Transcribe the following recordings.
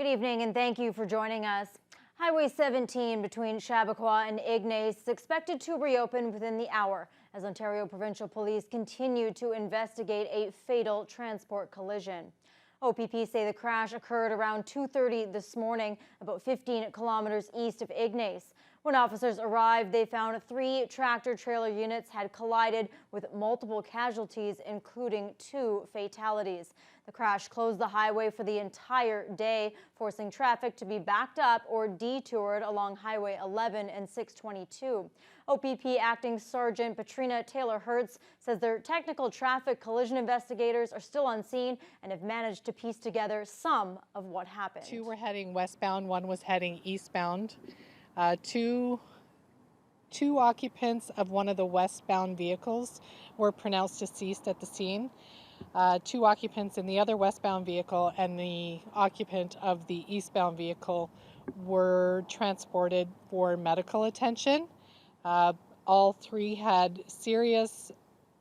Good evening and thank you for joining us. Highway 17 between Chappaqua and Ignace is expected to reopen within the hour as Ontario Provincial Police continue to investigate a fatal transport collision. OPP say the crash occurred around 2:30 this morning, about 15 kilometers east of Ignace. When officers arrived, they found 3 tractor-trailer units had collided with multiple casualties, including 2 fatalities. The crash closed the highway for the entire day, forcing traffic to be backed up or detoured along Highway 11 and 622. OPP Acting Sergeant Patrina Taylor-Hertz says their technical traffic collision investigators are still on scene and have managed to piece together some of what happened. 2 were heading westbound, 1 was heading eastbound. Two occupants of one of the westbound vehicles were pronounced deceased at the scene. 2 occupants in the other westbound vehicle and the occupant of the eastbound vehicle were transported for medical attention. All 3 had serious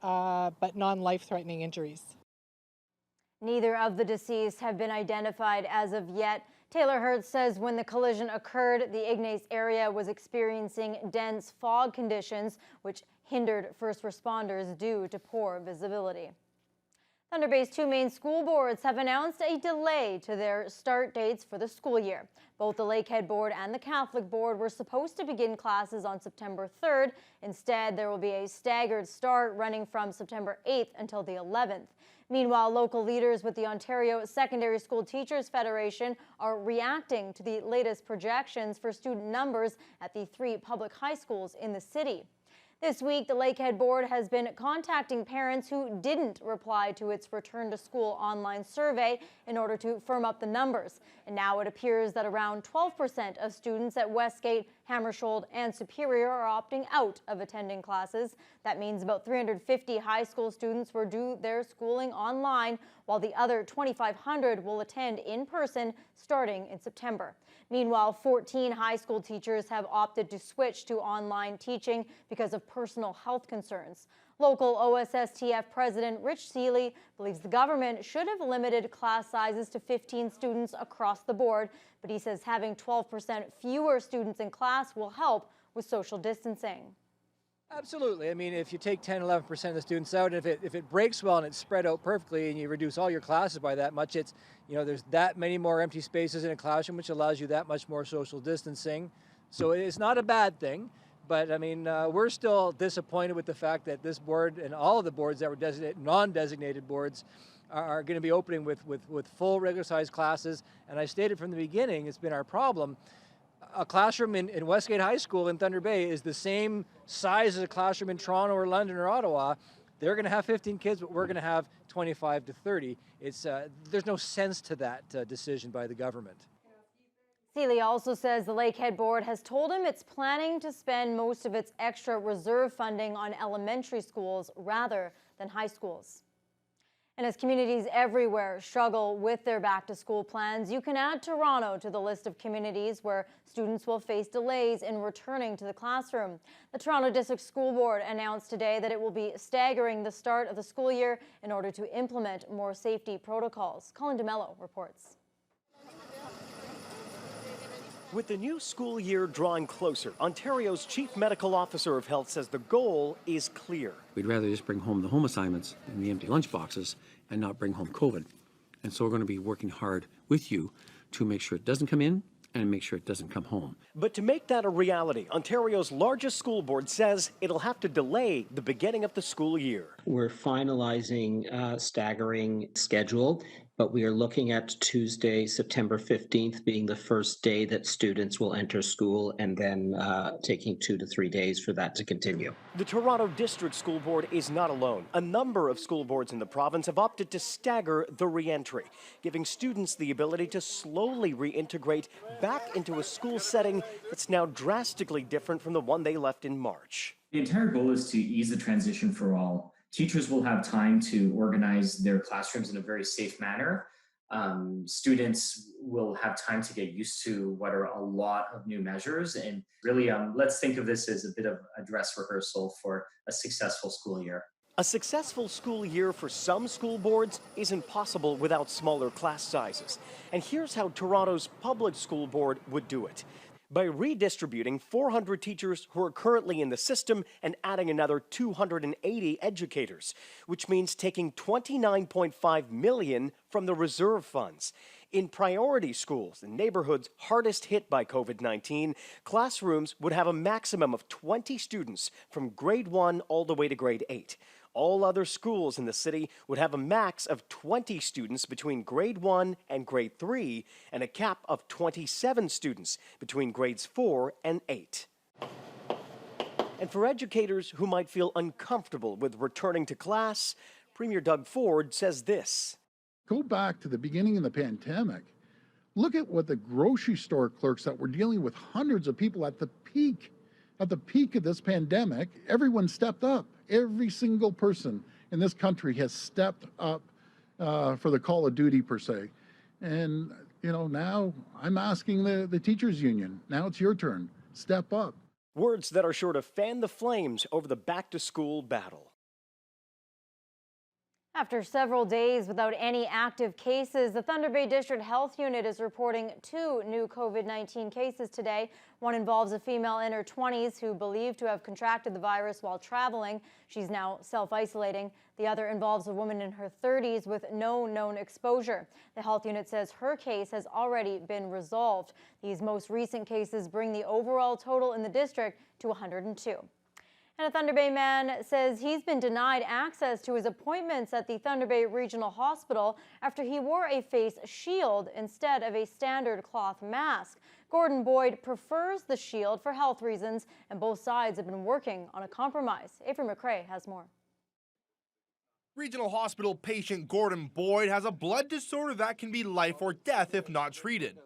but non-life-threatening injuries. Neither of the deceased have been identified as of yet. Taylor-Hertz says when the collision occurred, the Ignace area was experiencing dense fog conditions, which hindered first responders due to poor visibility. Thunder Bay's 2 main school boards have announced a delay to their start dates for the school year. Both the Lakehead Board and the Catholic Board were supposed to begin classes on September 3rd. Instead, there will be a staggered start running from September 8th until the 11th. Meanwhile, local leaders with the Ontario Secondary School Teachers Federation are reacting to the latest projections for student numbers at the 3 public high schools in the city. This week, the Lakehead Board has been contacting parents who didn't reply to its Return to School online survey in order to firm up the numbers. And now it appears that around 12% of students at Westgate, Hammersholt, and Superior are opting out of attending classes. That means about 350 high school students will do their schooling online, while the other 2,500 will attend in person starting in September. Meanwhile, 14 high school teachers have opted to switch to online teaching because of personal health concerns. Local OSSTF President Rich Seeley believes the government should have limited class sizes to 15 students across the board, but he says having 12% fewer students in class will help with social distancing. Absolutely. I mean, if you take 10, 11% of the students out, if it breaks well and it's spread out perfectly and you reduce all your classes by that much, it's, there's that many more empty spaces in a classroom, which allows you that much more social distancing. So it's not a bad thing. But I mean, we're still disappointed with the fact that this board and all of the boards that were non-designated boards are going to be opening with full regular sized classes. And I stated from the beginning, it's been our problem. A classroom in Westgate High School in Thunder Bay is the same size as a classroom in Toronto or London or Ottawa. They're going to have 15 kids, but we're going to have 25 to 30. There's no sense to that decision by the government. Seeley also says the Lakehead Board has told him it's planning to spend most of its extra reserve funding on elementary schools rather than high schools. And as communities everywhere struggle with their back-to-school plans, you can add Toronto to the list of communities where students will face delays in returning to the classroom. The Toronto District School Board announced today that it will be staggering the start of the school year in order to implement more safety protocols. Colin DeMello reports. With the new school year drawing closer, Ontario's Chief Medical Officer of Health says the goal is clear. We'd rather just bring home the home assignments and the empty lunch boxes and not bring home COVID. And so we're going to be working hard with you to make sure it doesn't come in and make sure it doesn't come home. But to make that a reality, Ontario's largest school board says it'll have to delay the beginning of the school year. We're finalizing a staggering schedule, but we are looking at Tuesday, September 15th being the first day that students will enter school, and then taking 2 to 3 days for that to continue. The Toronto District School Board is not alone. A number of school boards in the province have opted to stagger the re-entry, giving students the ability to slowly reintegrate back into a school setting that's now drastically different from the one they left in March. The entire goal is to ease the transition for all. Teachers will have time to organize their classrooms in a very safe manner. Students will have time to get used to what are a lot of new measures. And really, let's think of this as a bit of a dress rehearsal for a successful school year. A successful school year for some school boards isn't possible without smaller class sizes. And here's how Toronto's public school board would do it: by redistributing 400 teachers who are currently in the system and adding another 280 educators, which means taking $29.5 million from the reserve funds. In priority schools, the neighborhoods hardest hit by COVID-19, classrooms would have a maximum of 20 students from grade 1 all the way to grade 8. All other schools in the city would have a max of 20 students between grade 1 and grade 3, and a cap of 27 students between grades 4 and 8. And for educators who might feel uncomfortable with returning to class, Premier Doug Ford says this. Go back to the beginning of the pandemic. Look at what the grocery store clerks that were dealing with hundreds of people at the peak of this pandemic. Everyone stepped up. Every single person in this country has stepped up for the call of duty, per se. And, now I'm asking the teachers union, now it's your turn. Step up. Words that are sure to fan the flames over the back-to-school battle. After several days without any active cases, the Thunder Bay District Health Unit is reporting 2 new COVID-19 cases today. One involves a female in her 20s who believed to have contracted the virus while traveling. She's now self-isolating. The other involves a woman in her 30s with no known exposure. The health unit says her case has already been resolved. These most recent cases bring the overall total in the district to 102. And a Thunder Bay man says he's been denied access to his appointments at the Thunder Bay Regional Hospital after he wore a face shield instead of a standard cloth mask. Gordon Boyd prefers the shield for health reasons, and both sides have been working on a compromise. Avery McRae has more. Regional Hospital patient Gordon Boyd has a blood disorder that can be life or death if not treated.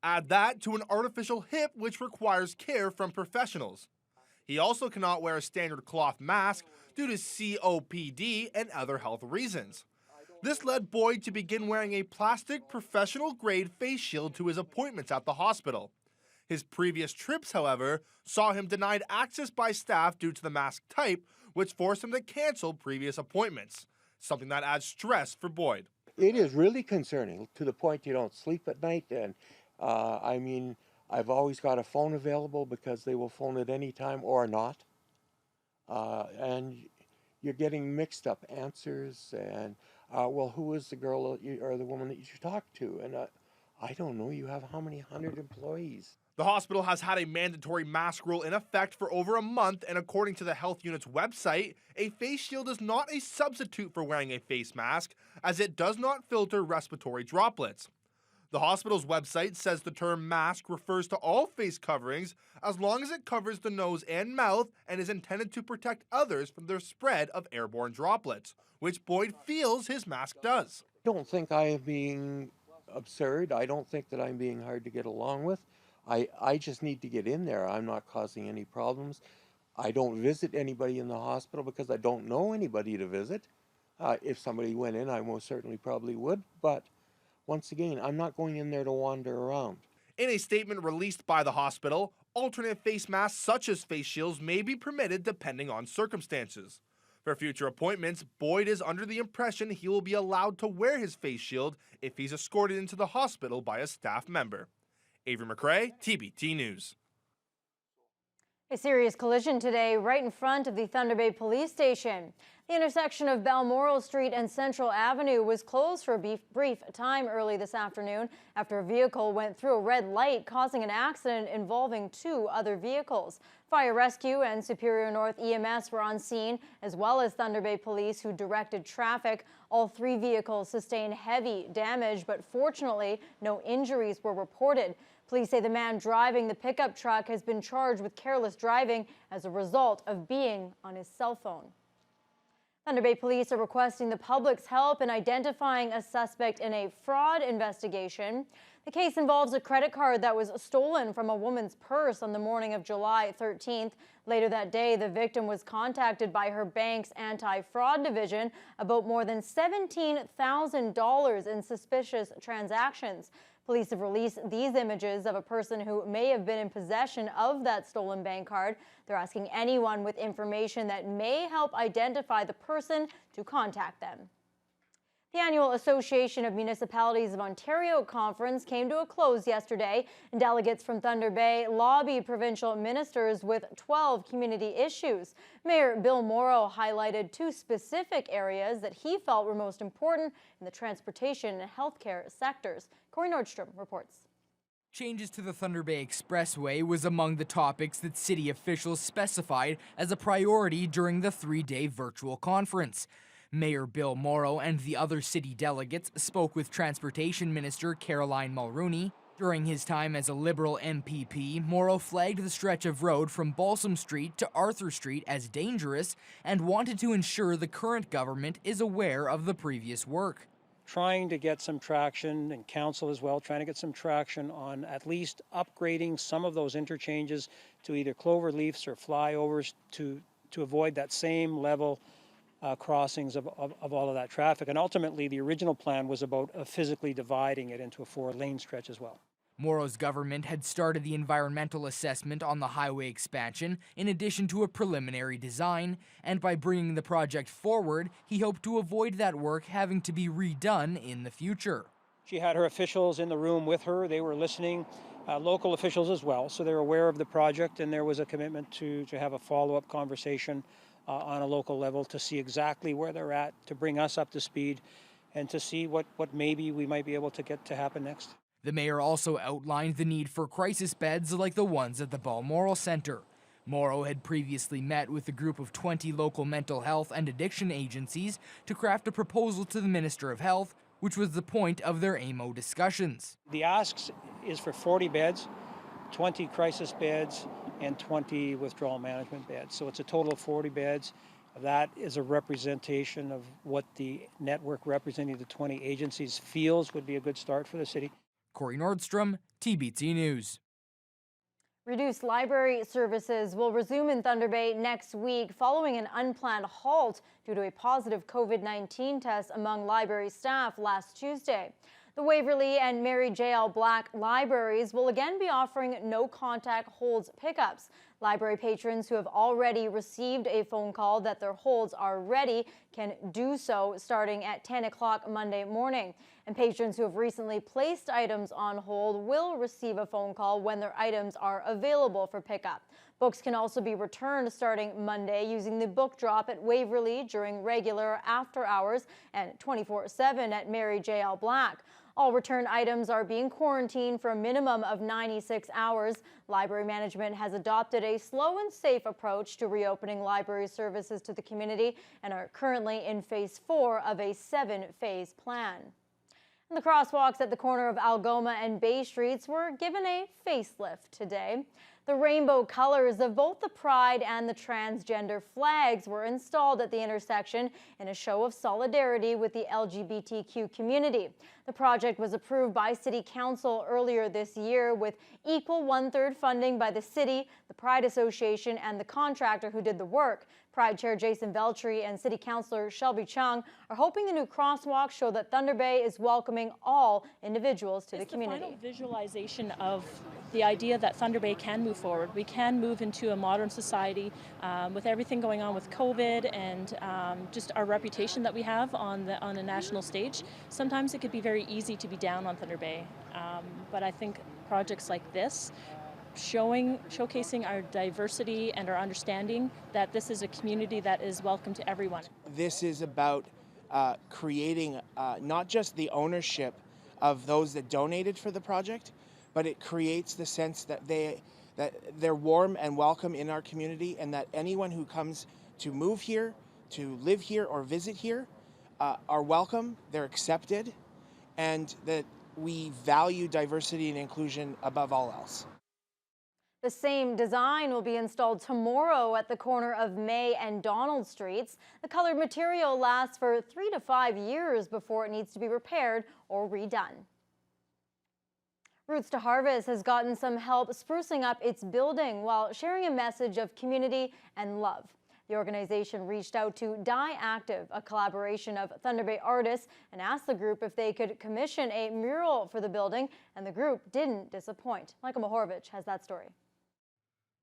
Add that to an artificial hip which requires care from professionals. He also cannot wear a standard cloth mask due to COPD and other health reasons. This led Boyd to begin wearing a plastic professional-grade face shield to his appointments at the hospital. His previous trips, however, saw him denied access by staff due to the mask type, which forced him to cancel previous appointments, something that adds stress for Boyd. It is really concerning to the point you don't sleep at night, and I've always got a phone available because they will phone at any time or not. And you're getting mixed up answers and, who is the girl or the woman that you talked to? And I don't know, you have how many 100 employees? The hospital has had a mandatory mask rule in effect for over a month, and according to the health unit's website, a face shield is not a substitute for wearing a face mask, as it does not filter respiratory droplets. The hospital's website says the term mask refers to all face coverings as long as it covers the nose and mouth and is intended to protect others from the spread of airborne droplets, which Boyd feels his mask does. I don't think I am being absurd. I don't think that I'm being hard to get along with. I just need to get in there. I'm not causing any problems. I don't visit anybody in the hospital because I don't know anybody to visit. If somebody went in, I most certainly probably would, but once again, I'm not going in there to wander around. In a statement released by the hospital, alternate face masks such as face shields may be permitted depending on circumstances. For future appointments, Boyd is under the impression he will be allowed to wear his face shield if he's escorted into the hospital by a staff member. Avery McRae, TBT News. A serious collision today right in front of the Thunder Bay Police Station. The intersection of Balmoral Street and Central Avenue was closed for a brief time early this afternoon after a vehicle went through a red light, causing an accident involving 2 other vehicles. Fire Rescue and Superior North EMS were on scene, as well as Thunder Bay Police, who directed traffic. All 3 vehicles sustained heavy damage, but fortunately, no injuries were reported. Police say the man driving the pickup truck has been charged with careless driving as a result of being on his cell phone. Thunder Bay Police are requesting the public's help in identifying a suspect in a fraud investigation. The case involves a credit card that was stolen from a woman's purse on the morning of July 13th. Later that day, the victim was contacted by her bank's anti-fraud division about more than $17,000 in suspicious transactions. Police have released these images of a person who may have been in possession of that stolen bank card. They're asking anyone with information that may help identify the person to contact them. The annual Association of Municipalities of Ontario conference came to a close yesterday, and delegates from Thunder Bay lobbied provincial ministers with 12 community issues. Mayor Bill Morrow highlighted 2 specific areas that he felt were most important in the transportation and healthcare sectors. Corey Nordstrom reports. Changes to the Thunder Bay Expressway was among the topics that city officials specified as a priority during the 3-day virtual conference. Mayor Bill Morrow and the other city delegates spoke with Transportation Minister Caroline Mulroney. During his time as a Liberal MPP, Morrow flagged the stretch of road from Balsam Street to Arthur Street as dangerous and wanted to ensure the current government is aware of the previous work. Trying to get some traction, and council as well, trying to get some traction on at least upgrading some of those interchanges to either clover leafs or flyovers to avoid that same level crossings of all of that traffic. And ultimately, the original plan was about physically dividing it into a 4-lane stretch as well. Morrow's government had started the environmental assessment on the highway expansion in addition to a preliminary design, and by bringing the project forward, he hoped to avoid that work having to be redone in the future. She had her officials in the room with her. They were listening, local officials as well, so they're aware of the project, and there was a commitment to have a follow-up conversation on a local level to see exactly where they're at, to bring us up to speed, and to see what maybe we might be able to get to happen next. The mayor also outlined the need for crisis beds like the ones at the Balmoral Centre. Morrow had previously met with a group of 20 local mental health and addiction agencies to craft a proposal to the Minister of Health, which was the point of their AMO discussions. The ask is for 40 beds, 20 crisis beds, and 20 withdrawal management beds. So it's a total of 40 beds. That is a representation of what the network representing the 20 agencies feels would be a good start for the city. Corey Nordstrom, TBT News. Reduced library services will resume in Thunder Bay next week following an unplanned halt due to a positive COVID-19 test among library staff last Tuesday. The Waverley and Mary J.L. Black libraries will again be offering no-contact holds pickups. Library patrons who have already received a phone call that their holds are ready can do so starting at 10 o'clock Monday morning. And patrons who have recently placed items on hold will receive a phone call when their items are available for pickup. Books can also be returned starting Monday using the book drop at Waverley during regular after hours and 24/7 at Mary J.L. Black. All returned items are being quarantined for a minimum of 96 hours. Library management has adopted a slow and safe approach to reopening library services to the community and are currently in phase 4 of a 7-phase plan. And the crosswalks at the corner of Algoma and Bay Streets were given a facelift today. The rainbow colors of both the Pride and the transgender flags were installed at the intersection in a show of solidarity with the LGBTQ community. The project was approved by City Council earlier this year with equal 1/3 funding by the city, the Pride Association, and the contractor who did the work. Pride Chair Jason Veltri and City Councilor Shelby Chung are hoping the new crosswalks show that Thunder Bay is welcoming all individuals to the community. It's the final visualization of the idea that Thunder Bay can move forward. We can move into a modern society with everything going on with COVID and just our reputation that we have on a national stage. Sometimes it could be very easy to be down on Thunder Bay, but I think projects like this showcasing our diversity and our understanding that this is a community that is welcome to everyone. This is about creating not just the ownership of those that donated for the project, but it creates the sense that they're warm and welcome in our community, and that anyone who comes to move here, to live here or visit here are welcome, they're accepted, and that we value diversity and inclusion above all else. The same design will be installed tomorrow at the corner of May and Donald Streets. The colored material lasts for 3 to 5 years before it needs to be repaired or redone. Roots to Harvest has gotten some help sprucing up its building while sharing a message of community and love. The organization reached out to Die Active, a collaboration of Thunder Bay artists, and asked the group if they could commission a mural for the building, and the group didn't disappoint. Michael Mahorovich has that story.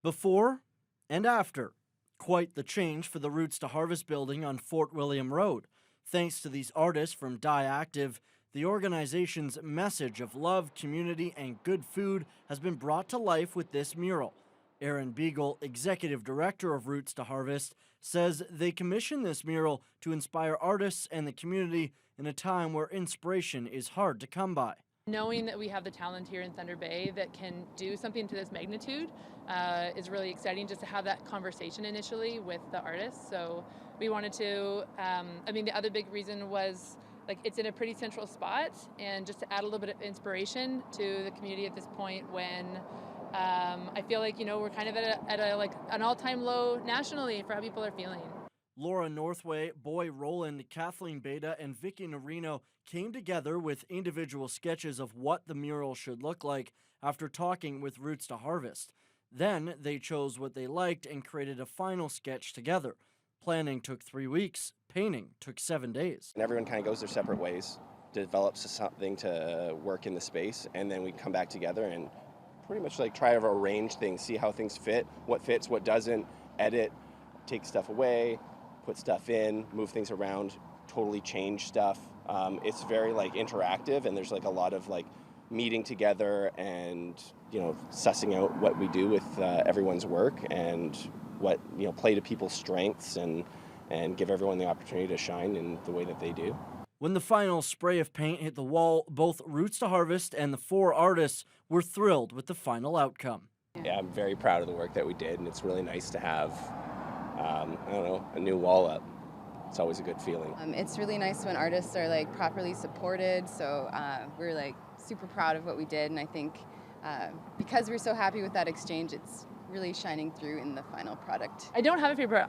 Before and after. Quite the change for the Roots to Harvest building on Fort William Road. Thanks to these artists from Die Active, the organization's message of love, community, and good food has been brought to life with this mural. Aaron Beagle, executive director of Roots to Harvest, says they commissioned this mural to inspire artists and the community in a time where inspiration is hard to come by. Knowing that we have the talent here in Thunder Bay that can do something to this magnitude is really exciting, just to have that conversation initially with the artists. So we wanted to, the other big reason was it's in a pretty central spot, and just to add a little bit of inspiration to the community at this point when I feel like, we're kind of at an all-time low nationally for how people are feeling. Laura Northway, Boy Roland, Kathleen Beta, and Vicky Norino came together with individual sketches of what the mural should look like after talking with Roots to Harvest. Then they chose what they liked and created a final sketch together. Planning took 3 weeks, painting took 7 days. And everyone kind of goes their separate ways, develops something to work in the space, and then we come back together and pretty much try to arrange things, see how things fit, what doesn't, edit, take stuff away, put stuff in, move things around, totally change stuff. It's very interactive, and there's a lot of meeting together and sussing out what we do with everyone's work and what play to people's strengths and give everyone the opportunity to shine in the way that they do. When the final spray of paint hit the wall, both Roots to Harvest and the 4 artists were thrilled with the final outcome. Yeah, I'm very proud of the work that we did, and it's really nice to have a new wall up. It's always a good feeling. It's really nice when artists are properly supported, so we're super proud of what we did, and I think because we're so happy with that exchange, it's really shining through in the final product. I don't have a favorite.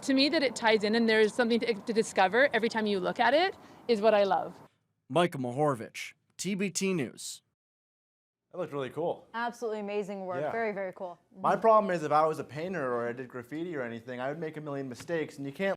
To me that it ties in and there's something to discover every time you look at it is what I love. Michael Mahorovich, TBT News. That looked really cool. Absolutely amazing work. Yeah. Very, very cool. My problem is if I was a painter or I did graffiti or anything, I would make a million mistakes, and you can't